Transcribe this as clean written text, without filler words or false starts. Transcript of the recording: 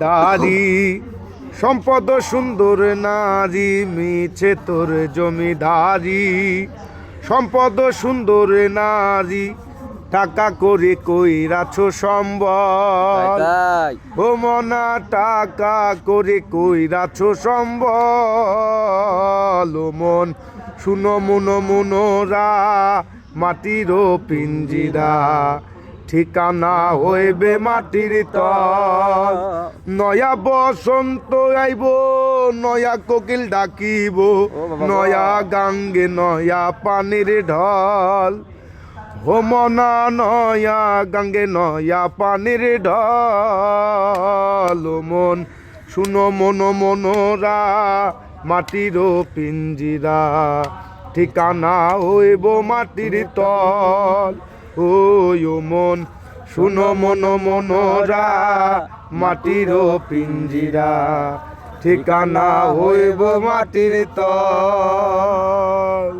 জমিদারি সম্পদ সুন্দর নারী মিছে তোর জমিদারি সম্পদ সুন্দর নারী টাকা করে কইরাছ সম্বল ও মনা টাকা করে কইরাছ সম্বল ও মন শুনো মনোরা মাটির পিঞ্জিরা ঠিকানা হইবে মাটির তল নয়া বসন্ত আইব নয়া কোকিল ডাকিব নয়া গাঙ্গে নয়া পানির ঢল হোমনা নয়া গাঙ্গে নয়া পানির ঢল মন শুনো মনোরা মাটির পিঞ্জিরা ঠিকানা হইব মাটির তল ওই মন শুনো মনোরা মাটির পিঞ্জিরা ঠিকানা হইব মাটির তল।